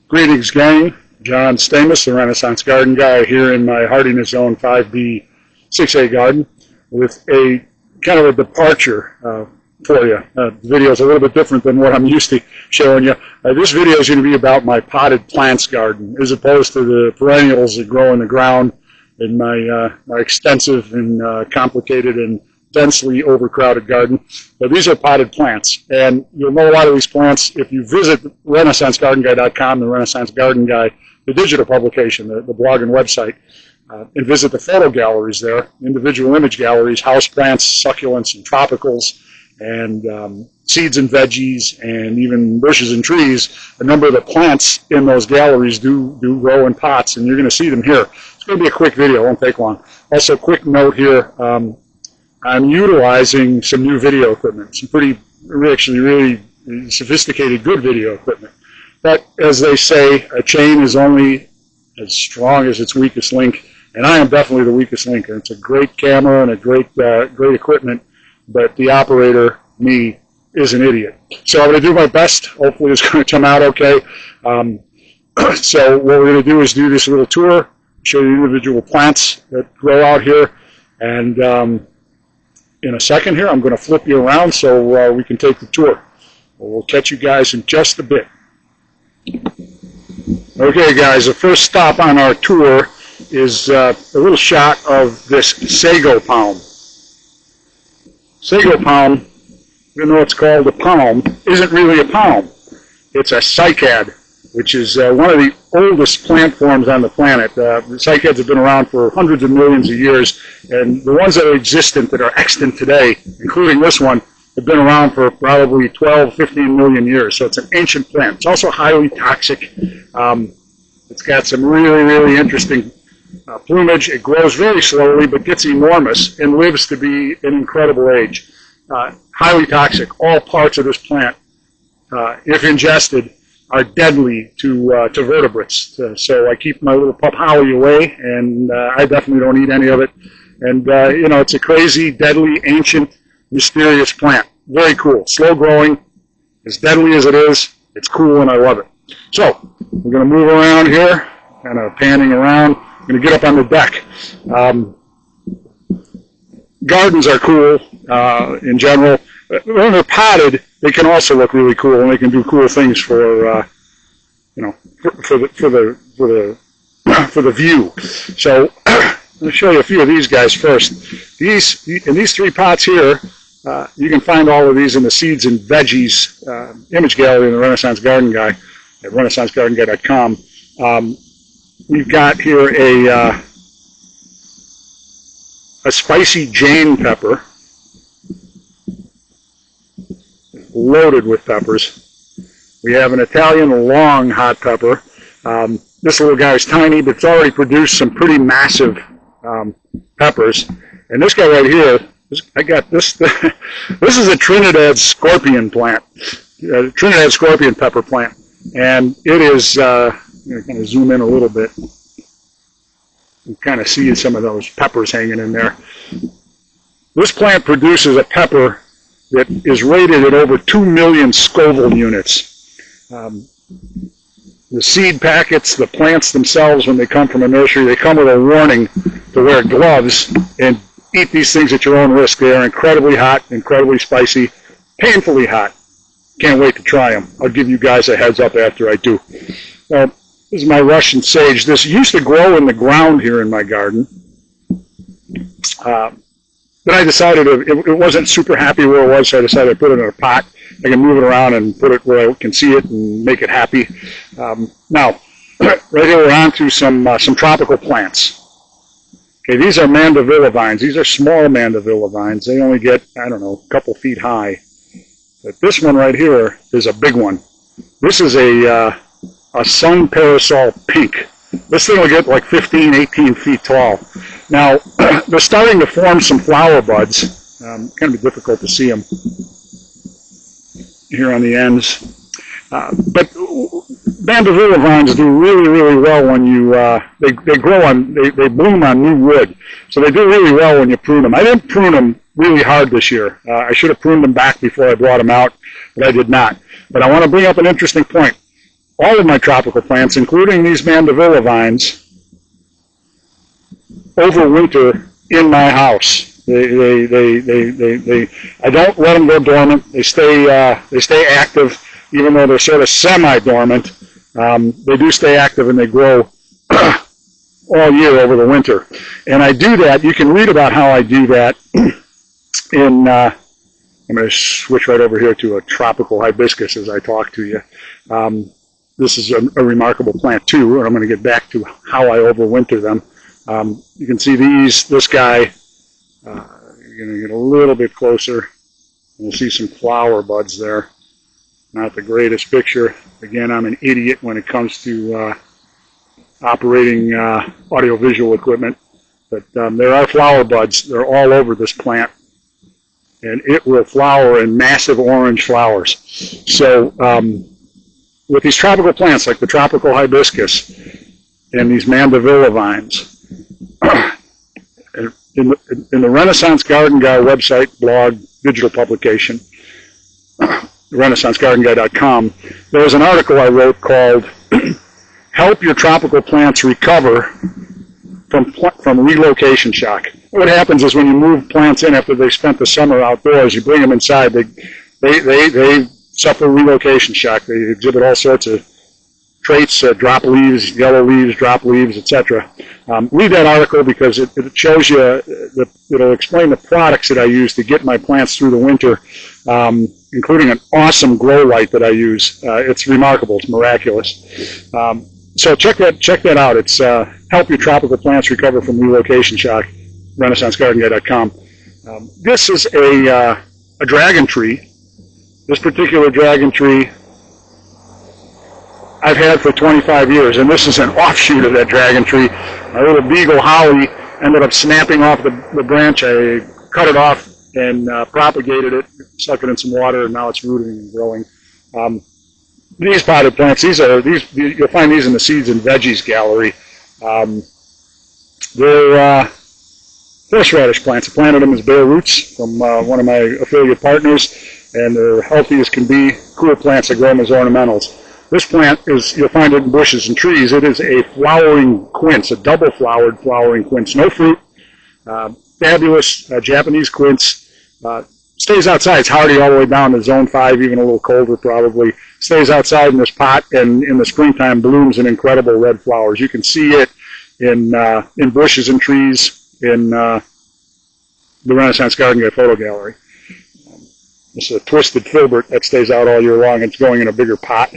Greetings, gang. John Stamos, the Renaissance Garden Guy, here in my Hardiness Zone 5B 6A garden with a kind of a departure for you. The video is a little bit different than what I'm used to showing you. This video is going to be about my potted plants garden as opposed to the perennials that grow in the ground in my extensive and complicated and densely overcrowded garden. But these are potted plants, and you'll know a lot of these plants if you visit RenaissanceGardenGuy.com, the Renaissance Garden Guy, the digital publication, the blog and website, and visit the photo galleries there, individual image galleries, house plants, succulents, and tropicals, and seeds and veggies, and even bushes and trees. A number of the plants in those galleries do grow in pots, and you're going to see them here. It's going to be a quick video, it won't take long. Also, quick note here, I'm utilizing some new video equipment, some actually really sophisticated, good video equipment. But as they say, a chain is only as strong as its weakest link, and I am definitely the weakest link. And it's a great camera and a great equipment, but the operator, me, is an idiot. So I'm going to do my best. Hopefully it's going to come out okay. So what we're going to do is do this little tour, show you individual plants that grow out here, and in a second here, I'm going to flip you around so we can take the tour. We'll catch you guys in just a bit. Okay, guys, the first stop on our tour is a little shot of this sago palm. Sago palm, even though it's called a palm, isn't really a palm. It's a cycad, which is one of the oldest plant forms on the planet. The cycads have been around for hundreds of millions of years, and the ones that are existent, that are extant today, including this one, have been around for probably 12, 15 million years. So it's an ancient plant. It's also highly toxic. It's got some really, really interesting plumage. It grows very slowly, but gets enormous and lives to be an incredible age. Highly toxic. All parts of this plant, if ingested, are deadly to vertebrates. So I keep my little pup Howie away, and I definitely don't eat any of it. And, you know, it's a crazy, deadly, ancient, mysterious plant. Very cool. Slow growing. As deadly as it is, it's cool, and I love it. So we're going to move around here, kind of panning around. I'm going to get up on the deck. Gardens are cool in general. When they're potted, they can also look really cool, and they can do cool things for you know, for the view. So let me show you a few of these guys first. In these three pots here, you can find all of these in the seeds and veggies image gallery in the Renaissance Garden Guy at RenaissanceGardenGuy.com. We've got here a spicy Jane pepper, loaded with peppers. We have an Italian long hot pepper. This little guy is tiny, but it's already produced some pretty massive peppers. And this guy right here, I got this. This is a Trinidad scorpion plant, Trinidad scorpion pepper plant, and it is. I'm going to kind of zoom in a little bit. You kind of see some of those peppers hanging in there. This plant produces a pepper that is rated at over 2 million Scoville units. The seed packets, the plants themselves, when they come from a nursery, they come with a warning to wear gloves and eat these things at your own risk. They are incredibly hot, incredibly spicy, painfully hot. Can't wait to try them. I'll give you guys a heads up after I do. This is my Russian sage. This used to grow in the ground here in my garden. But I decided it wasn't super happy where it was, so I decided to put it in a pot. I can move it around and put it where I can see it and make it happy. Now, right here we're on to some tropical plants. Okay, these are mandevilla vines. These are small mandevilla vines. They only get, I don't know, a couple feet high. But this one right here is a big one. This is a sun parasol pink. This thing will get like 15, 18 feet tall. Now, they're starting to form some flower buds. Kind of difficult to see them here on the ends. But mandevilla vines do really, really well when you, they bloom on new wood. So they do really well when you prune them. I didn't prune them really hard this year. I should have pruned them back before I brought them out, but I did not. But I want to bring up an interesting point. all of my tropical plants, including these mandevilla vines, overwinter in my house. I don't let them go dormant. They stay active, even though they're sort of semi-dormant. They do stay active and they grow all year over the winter. And I do that. You can read about how I do that in. I'm going to switch right over here to a tropical hibiscus as I talk to you. This is a remarkable plant too, and I'm going to get back to how I overwinter them. You can see this guy, you're going to get a little bit closer. You'll see some flower buds there. Not the greatest picture. Again, I'm an idiot when it comes to operating audiovisual equipment. But there are flower buds. They're all over this plant. And it will flower in massive orange flowers. So with these tropical plants, like the tropical hibiscus and these mandevilla vines, in the Renaissance Garden Guy website, blog, digital publication, renaissancegardenguy.com, there was an article I wrote called Help Your Tropical Plants Recover from Relocation Shock. What happens is when you move plants in after they've spent the summer outdoors, you bring them inside, they suffer relocation shock. They exhibit all sorts of traits, drop leaves, yellow leaves, drop leaves, etc. Read that article because it shows you, it'll explain the products that I use to get my plants through the winter, including an awesome grow light that I use. It's remarkable. It's miraculous. So check that out. It's Help Your Tropical Plants Recover from Relocation Shock, renaissancegardenguy.com. This is a dragon tree. This particular dragon tree I've had for 25 years, and this is an offshoot of that dragon tree. My little beagle holly ended up snapping off the branch. I cut it off and propagated it, stuck it in some water, and now it's rooting and growing. These potted plants, you'll find these in the Seeds and Veggies gallery. They're horseradish plants. I planted them as bare roots from one of my affiliate partners, and they're healthy as can be, cool plants that grow them as ornamentals. This plant you'll find it in bushes and trees. It is a flowering quince, a double-flowered flowering quince. No fruit. Fabulous Japanese quince. Stays outside. It's hardy all the way down to zone 5, even a little colder probably. Stays outside in this pot, and in the springtime blooms in incredible red flowers. You can see it in bushes and trees in the Renaissance Garden Guy photo gallery. This is a twisted filbert that stays out all year long. It's going in a bigger pot.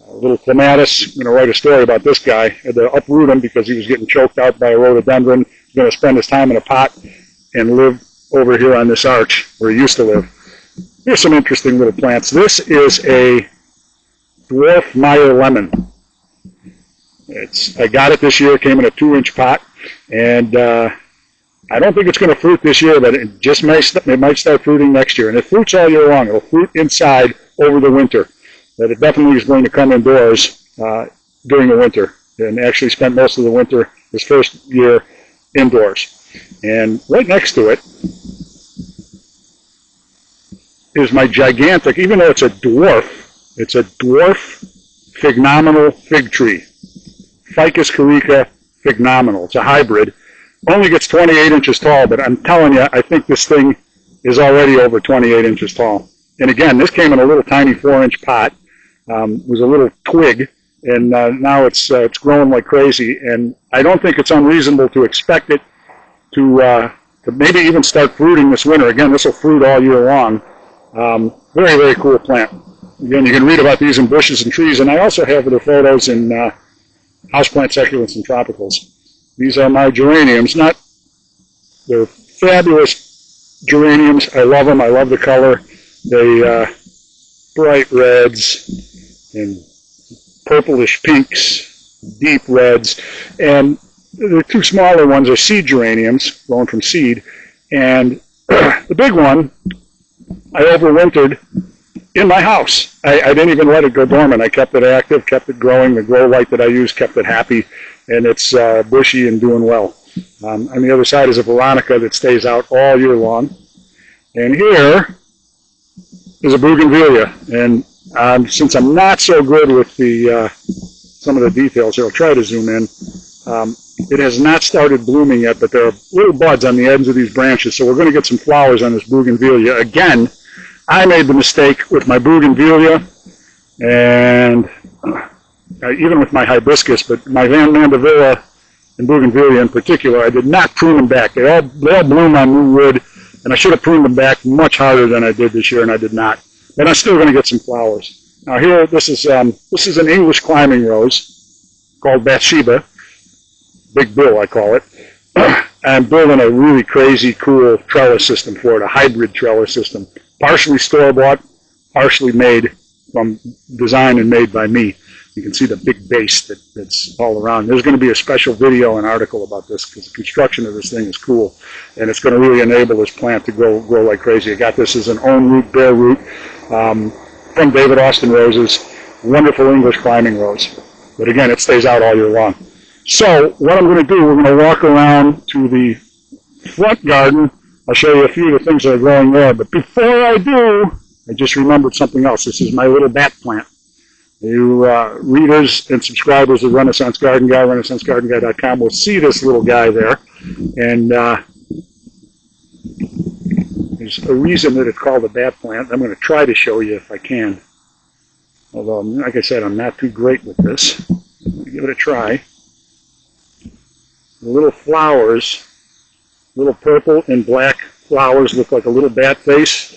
A little clematis. I'm going to write a story about this guy. I had to uproot him because he was getting choked out by a rhododendron. He's going to spend his time in a pot and live over here on this arch where he used to live. Here's some interesting little plants. This is a dwarf Meyer lemon. I got it this year. It came in a 2-inch pot, and I don't think it's going to fruit this year, but it might start fruiting next year. And it fruits all year long. It'll fruit inside over the winter. But it definitely is going to come indoors during the winter, and actually spent most of the winter, his first year, indoors. And right next to it is my gigantic, even though it's a dwarf phenomenal fig tree. Ficus carica phenomenal. It's a hybrid. Only gets 28 inches tall, but I'm telling you, I think this thing is already over 28 inches tall. And again, this came in a little tiny 4-inch pot. Was a little twig, and now it's growing like crazy. And I don't think it's unreasonable to expect it to maybe even start fruiting this winter. Again, this will fruit all year long. Very, very cool plant. Again, you can read about these in bushes and trees, and I also have their photos in houseplant succulents and tropicals. These are my geraniums. They're fabulous geraniums. I love them. I love the color. They bright reds and purplish pinks, deep reds, and the two smaller ones are seed geraniums, grown from seed, and the big one I overwintered in my house. I didn't even let it go dormant. I kept it active, kept it growing. The grow light that I use kept it happy, and it's bushy and doing well. On the other side is a veronica that stays out all year long, and here is a bougainvillea, and Since I'm not so good with the some of the details here, I'll try to zoom in. It has not started blooming yet, but there are little buds on the ends of these branches, so we're going to get some flowers on this bougainvillea. Again, I made the mistake with my bougainvillea, and even with my hibiscus, but my mandevilla and bougainvillea in particular, I did not prune them back. They all bloom on new wood, and I should have pruned them back much harder than I did this year, and I did not. But I'm still going to get some flowers. Now here, this is an English climbing rose called Bathsheba, Big Bill I call it. I'm building a really crazy, cool trellis system for it, a hybrid trellis system, partially store-bought, partially made from designed and made by me. You can see the big base that's all around. There's going to be a special video and article about this because the construction of this thing is cool, and it's going to really enable this plant to grow like crazy. I got this as an own root, bare root, from David Austin Roses, wonderful English climbing rose. But again, it stays out all year long. So what I'm going to do, we're going to walk around to the front garden. I'll show you a few of the things that are growing there. But before I do, I just remembered something else. This is my little bat plant. You readers and subscribers of Renaissance Garden Guy, RenaissanceGardenGuy.com, will see this little guy there. And there's a reason that it's called a bat plant. I'm going to try to show you if I can. Although, like I said, I'm not too great with this. Let me give it a try. The little flowers, little purple and black flowers look like a little bat face,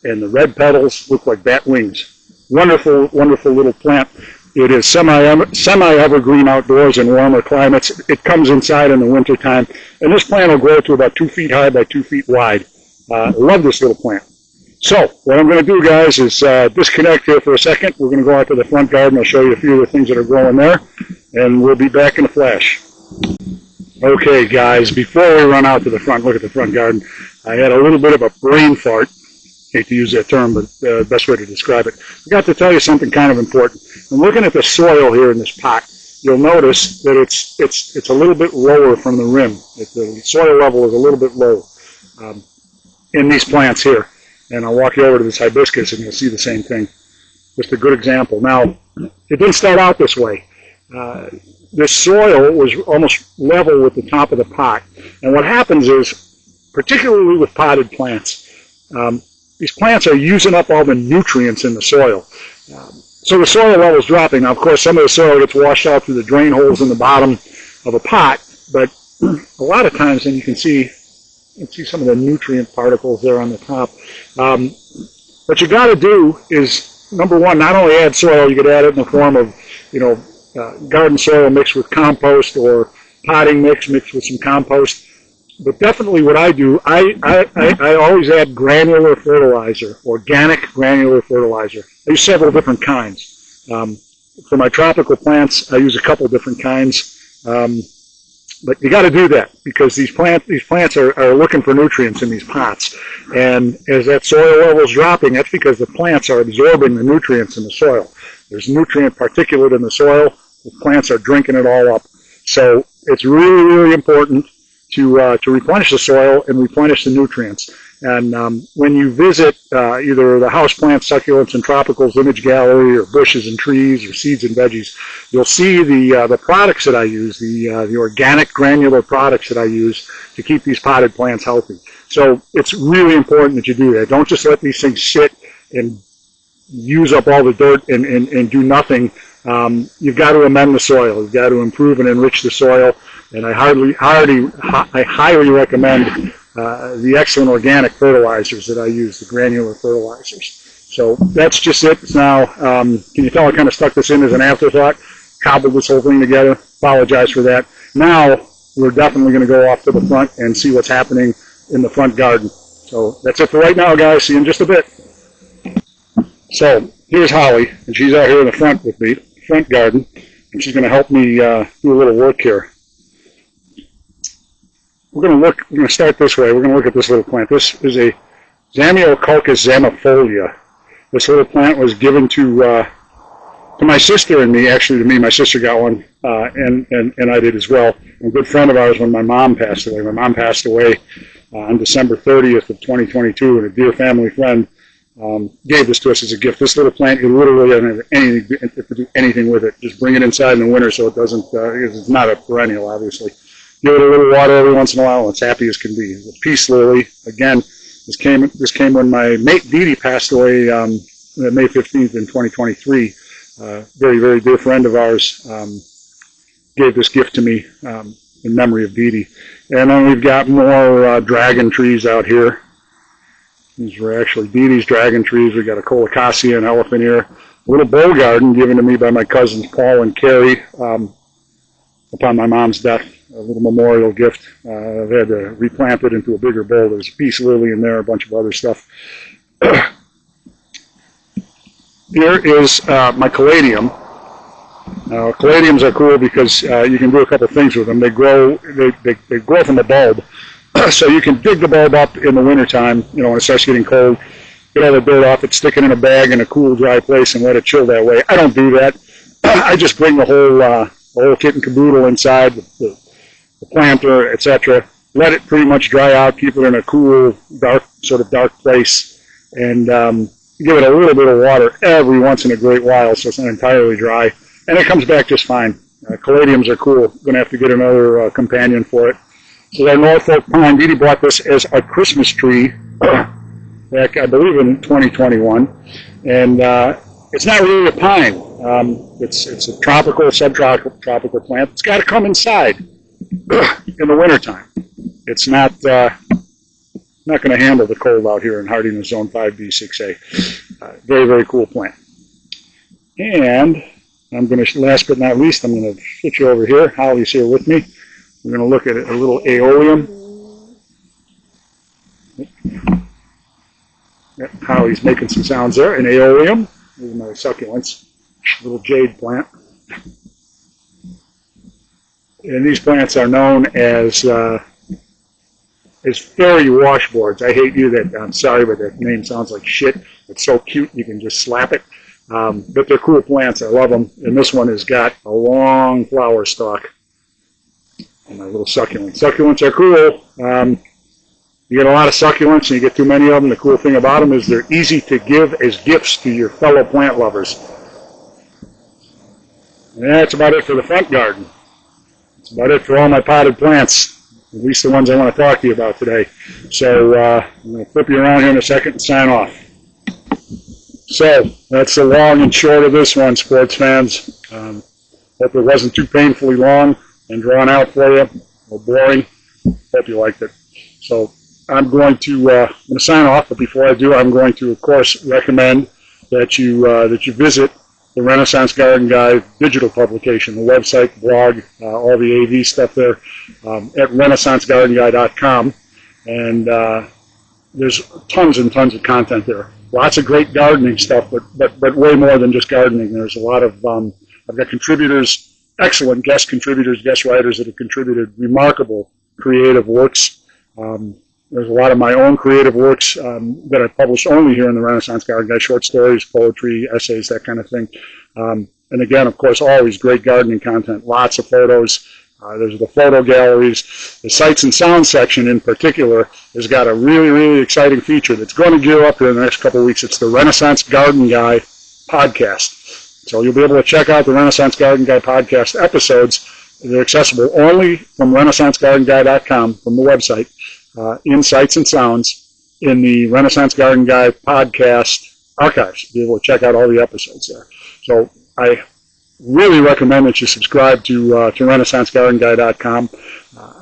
and the red petals look like bat wings. Wonderful, wonderful little plant. It is semi-evergreen outdoors in warmer climates. It comes inside in the wintertime, and this plant will grow to about 2 feet high by 2 feet wide. I love this little plant. So what I'm going to do, guys, is disconnect here for a second. We're going to go out to the front garden. I'll show you a few of the things that are growing there, and we'll be back in a flash. Okay, guys, before we run out to the front, look at the front garden, I had a little bit of a brain fart. Hate to use that term, but the best way to describe it. I got to tell you something kind of important. I'm looking at the soil here in this pot. You'll notice that it's a little bit lower from the rim. The soil level is a little bit low in these plants here. And I'll walk you over to this hibiscus and you'll see the same thing. Just a good example. Now, it didn't start out this way. This soil was almost level with the top of the pot. And what happens is, particularly with potted plants, these plants are using up all the nutrients in the soil. So the soil level is dropping. Now, of course, some of the soil gets washed out through the drain holes in the bottom of a pot, but a lot of times, and you can see some of the nutrient particles there on the top. What you got to do is, number one, not only add soil, you could add it in the form of, garden soil mixed with compost or potting mixed with some compost. But definitely what I do, I always add granular fertilizer, organic granular fertilizer. I use several different kinds. For my tropical plants, I use a couple different kinds. But you got to do that because these plants are looking for nutrients in these pots. And as that soil level is dropping, that's because the plants are absorbing the nutrients in the soil. There's nutrient particulate in the soil. The plants are drinking it all up. So it's really, really important to replenish the soil and replenish the nutrients. And when you visit either the houseplant, succulents, and tropicals image gallery, or bushes and trees, or seeds and veggies, you'll see the products that I use, the organic granular products that I use to keep these potted plants healthy. So it's really important that you do that. Don't just let these things sit and use up all the dirt and do nothing. You've got to amend the soil. You've got to improve and enrich the soil. And I highly recommend the excellent organic fertilizers that I use, the granular fertilizers. So that's just it. Now, can you tell I kind of stuck this in as an afterthought? Cobbled this whole thing together. Apologize for that. Now, we're definitely going to go off to the front and see what's happening in the front garden. So that's it for right now, guys. See you in just a bit. So here's Holly, and she's out here in the front with me, front garden, and she's going to help me do a little work here. We're going to start this way. We're going to look at this little plant. This is a Zamioculcas zamifolia. This little plant was given to my sister and me, actually to me. My sister got one, and I did as well. A good friend of ours when my mom passed away. My mom passed away on December 30th of 2022, and a dear family friend gave this to us as a gift. This little plant, you literally don't have to do anything with it. Just bring it inside in the winter so it doesn't, it's not a perennial, obviously. Give it a little water every once in a while, and it's happy as can be. It's a peace lily. Again, this came when my mate Dee Dee passed away May 15th in 2023. Very, very dear friend of ours gave this gift to me in memory of Dee Dee. And then we've got more dragon trees out here. These were actually Dee Dee's dragon trees. We got a colocasia, an elephant ear, a little bow garden given to me by my cousins Paul and Carrie upon my mom's death. A little memorial gift. I've had to replant it into a bigger bowl. There's a peace lily in there, a bunch of other stuff. Here is my caladium. Now, caladiums are cool because you can do a couple things with them. They grow from a bulb. So you can dig the bulb up in the wintertime, when it starts getting cold, get all the dirt off it, stick it in a bag in a cool, dry place, and let it chill that way. I don't do that. I just bring the whole kit and caboodle inside, the planter, etc. Let it pretty much dry out, keep it in a cool, dark place, and give it a little bit of water every once in a great while so it's not entirely dry. And it comes back just fine. Caladiums are cool. Going to have to get another companion for it. So our Norfolk pine, Dee Dee bought this as a Christmas tree back, I believe, in 2021. And it's not really a pine. It's a tropical, subtropical plant. It's got to come inside in the wintertime. It's not going to handle the cold out here in hardiness zone 5B, 6A. Very, very cool plant. And I'm going to, last but not least, I'm going to switch you over here. Holly's here with me. We're going to look at a little aeolium. Yep, Holly's making some sounds there. An aeolium. These are my succulents. Little jade plant. And these plants are known as fairy washboards. I hate you that, I'm sorry, but that name sounds like shit. It's so cute you can just slap it. But they're cool plants. I love them. And this one has got a long flower stalk. And my little succulents. Succulents are cool. You get a lot of succulents and you get too many of them. The cool thing about them is they're easy to give as gifts to your fellow plant lovers. And that's about it for the front garden. That's about it for all my potted plants, at least the ones I want to talk to you about today. So I'm going to flip you around here in a second and sign off. So that's the long and short of this one, sports fans. Hope it wasn't too painfully long and drawn out for you, or boring. Hope you liked it. So I'm going to sign off, but before I do, I'm going to, of course, recommend that you visit the Renaissance Garden Guide digital publication, the website, the blog, all the AV stuff there at renaissancegardenguide.com. And there's tons and tons of content there. Lots of great gardening stuff, but way more than just gardening. There's a lot of, I've got contributors, excellent guest contributors, guest writers that have contributed remarkable creative works. There's a lot of my own creative works that I publish only here in the Renaissance Garden Guide, short stories, poetry, essays, that kind of thing. And again, of course, always great gardening content, lots of photos. There's the photo galleries. The sights and sounds section in particular has got a really, really exciting feature that's going to gear up here in the next couple of weeks. It's the Renaissance Garden Guide podcast. So you'll be able to check out the Renaissance Garden Guide podcast episodes. They're accessible only from renaissancegardenguide.com, from the website, in Sights and Sounds, in the Renaissance Garden Guide podcast archives. You'll be able to check out all the episodes there. So I really recommend that you subscribe to renaissancegardenguide.com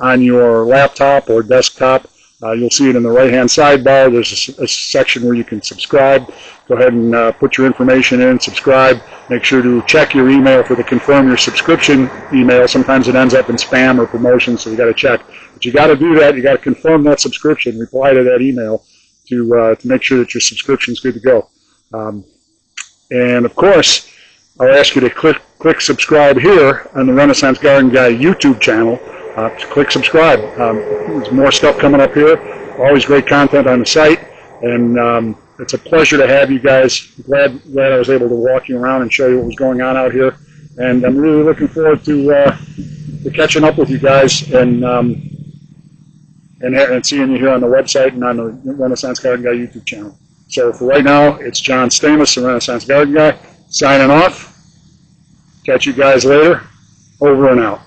on your laptop or desktop. You'll see it in the right-hand sidebar. There's a section where you can subscribe. Go ahead and put your information in, subscribe. Make sure to check your email for the confirm your subscription email. Sometimes it ends up in spam or promotion, so you got to check. But you got to do that. You got to confirm that subscription. Reply to that email to make sure that your subscription is good to go. And of course, I'll ask you to click subscribe here on the Renaissance Garden Guide YouTube channel. Click subscribe. There's more stuff coming up here. Always great content on the site, and it's a pleasure to have you guys. Glad I was able to walk you around and show you what was going on out here, and I'm really looking forward to catching up with you guys and seeing you here on the website and on the Renaissance Garden Guide YouTube channel. So for right now, it's John Stamos, the Renaissance Garden Guy, signing off. Catch you guys later. Over and out.